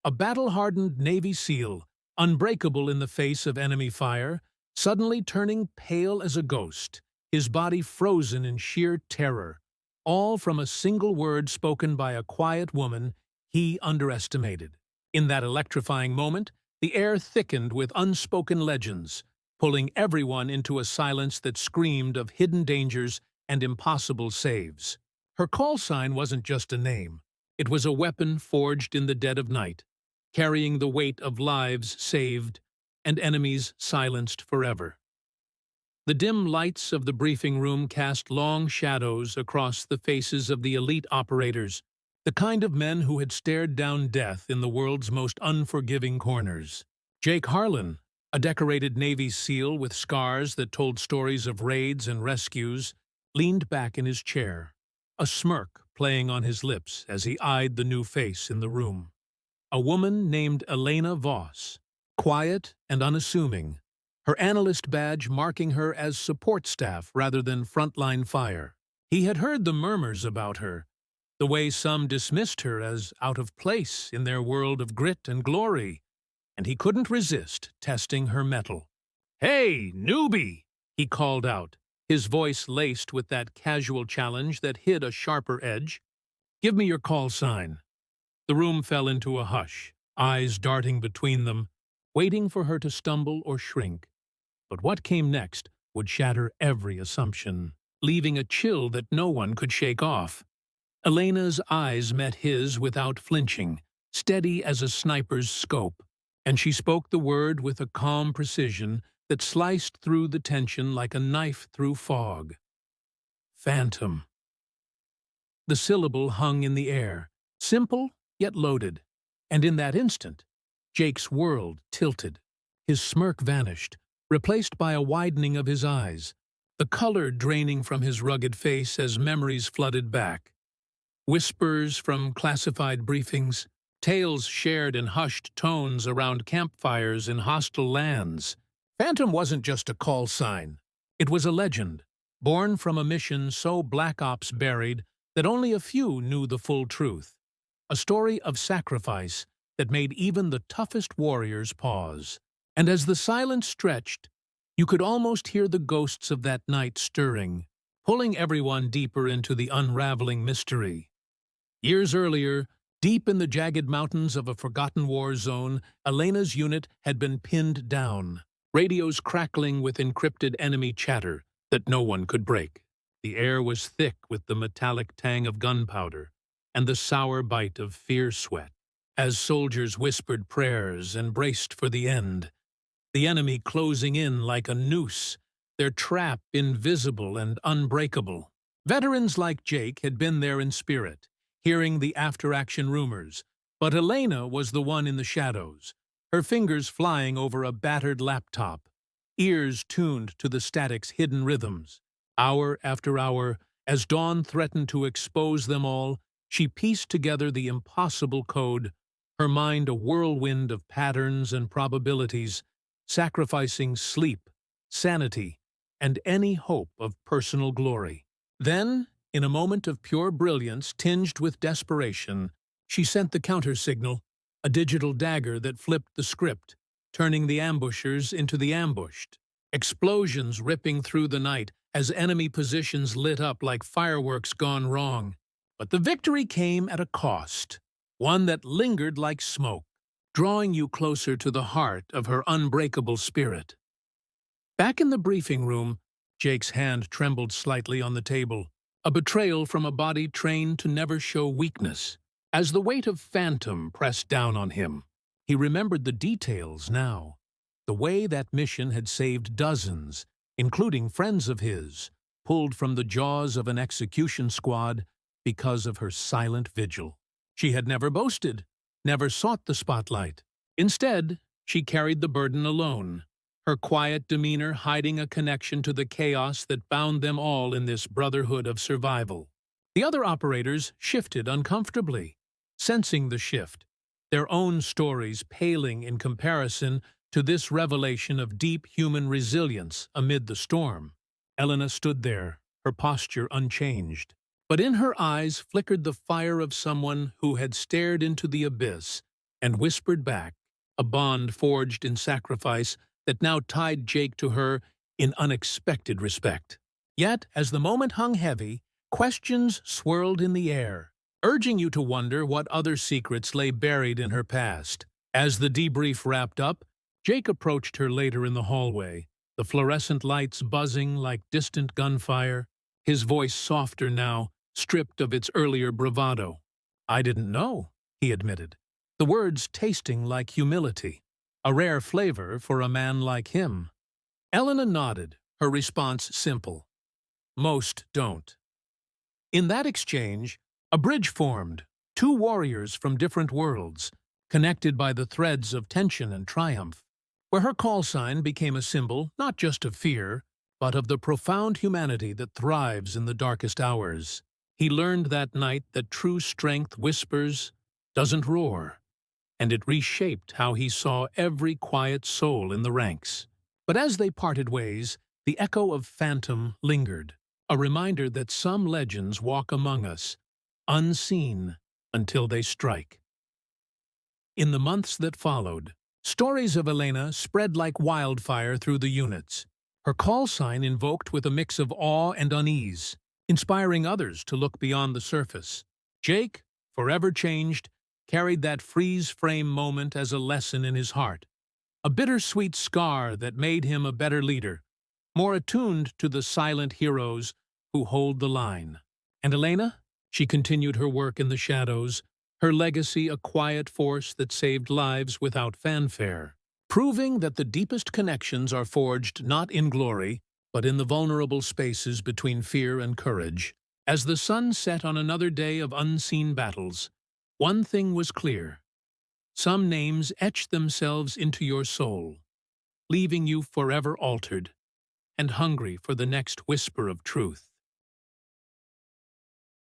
A battle-hardened Navy SEAL, unbreakable in the face of enemy fire, suddenly turning pale as a ghost, his body frozen in sheer terror, all from a single word spoken by a quiet woman he underestimated. In that electrifying moment, the air thickened with unspoken legends, pulling everyone into a silence that screamed of hidden dangers and impossible saves. Her call sign wasn't just a name. It was a weapon forged in the dead of night, carrying the weight of lives saved and enemies silenced forever. The dim lights of the briefing room cast long shadows across the faces of the elite operators, the kind of men who had stared down death in the world's most unforgiving corners. Jake Harlan, a decorated Navy SEAL with scars that told stories of raids and rescues, leaned back in his chair, a smirk playing on his lips as he eyed the new face in the room. A woman named Elena Voss, quiet and unassuming, her analyst badge marking her as support staff rather than frontline fire. He had heard the murmurs about her, the way some dismissed her as out of place in their world of grit and glory, and he couldn't resist testing her mettle. "Hey, newbie!" he called out, his voice laced with that casual challenge that hid a sharper edge. "Give me your call sign." The room fell into a hush, eyes darting between them, waiting for her to stumble or shrink. But what came next would shatter every assumption, leaving a chill that no one could shake off. Elena's eyes met his without flinching, steady as a sniper's scope, and she spoke the word with a calm precision that sliced through the tension like a knife through fog. Phantom. The syllable hung in the air, simple yet loaded, and in that instant, Jake's world tilted. His smirk vanished, replaced by a widening of his eyes, the color draining from his rugged face as memories flooded back. Whispers from classified briefings, tales shared in hushed tones around campfires in hostile lands. Phantom wasn't just a call sign. It was a legend, born from a mission so Black Ops buried that only a few knew the full truth. A story of sacrifice that made even the toughest warriors pause. And as the silence stretched, you could almost hear the ghosts of that night stirring, pulling everyone deeper into the unraveling mystery. Years earlier, deep in the jagged mountains of a forgotten war zone, Elena's unit had been pinned down, radios crackling with encrypted enemy chatter that no one could break. The air was thick with the metallic tang of gunpowder and the sour bite of fierce sweat. As soldiers whispered prayers and braced for the end, the enemy closing in like a noose, their trap invisible and unbreakable. Veterans like Jake had been there in spirit, hearing the after-action rumors, but Elena was the one in the shadows, her fingers flying over a battered laptop, ears tuned to the static's hidden rhythms. Hour after hour, as dawn threatened to expose them all, she pieced together the impossible code, her mind a whirlwind of patterns and probabilities, sacrificing sleep, sanity, and any hope of personal glory. Then, in a moment of pure brilliance tinged with desperation, she sent the counter-signal, a digital dagger that flipped the script, turning the ambushers into the ambushed. Explosions ripping through the night as enemy positions lit up like fireworks gone wrong. But the victory came at a cost, one that lingered like smoke, drawing you closer to the heart of her unbreakable spirit. Back in the briefing room, Jake's hand trembled slightly on the table, a betrayal from a body trained to never show weakness. As the weight of Phantom pressed down on him, he remembered the details now, the way that mission had saved dozens, including friends of his, pulled from the jaws of an execution squad because of her silent vigil. She had never boasted, never sought the spotlight. Instead, she carried the burden alone, her quiet demeanor hiding a connection to the chaos that bound them all in this brotherhood of survival. The other operators shifted uncomfortably, sensing the shift, their own stories paling in comparison to this revelation of deep human resilience amid the storm. Elena stood there, her posture unchanged, but in her eyes flickered the fire of someone who had stared into the abyss and whispered back, a bond forged in sacrifice that now tied Jake to her in unexpected respect. Yet, as the moment hung heavy, questions swirled in the air, urging you to wonder what other secrets lay buried in her past. As the debrief wrapped up, Jake approached her later in the hallway, the fluorescent lights buzzing like distant gunfire, his voice softer now, stripped of its earlier bravado. "I didn't know," he admitted, the words tasting like humility, a rare flavor for a man like him. Elena nodded, her response simple. "Most don't." In that exchange, a bridge formed, two warriors from different worlds, connected by the threads of tension and triumph, where her call sign became a symbol not just of fear, but of the profound humanity that thrives in the darkest hours. He learned that night that true strength whispers, doesn't roar, and it reshaped how he saw every quiet soul in the ranks. But as they parted ways, the echo of Phantom lingered, a reminder that some legends walk among us, unseen until they strike. In the months that followed, stories of Elena spread like wildfire through the units, her call sign invoked with a mix of awe and unease, inspiring others to look beyond the surface. Jake, forever changed, carried that freeze-frame moment as a lesson in his heart, a bittersweet scar that made him a better leader, more attuned to the silent heroes who hold the line. And Elena? She continued her work in the shadows, her legacy a quiet force that saved lives without fanfare, proving that the deepest connections are forged not in glory, but in the vulnerable spaces between fear and courage. As the sun set on another day of unseen battles, one thing was clear. Some names etched themselves into your soul, leaving you forever altered and hungry for the next whisper of truth.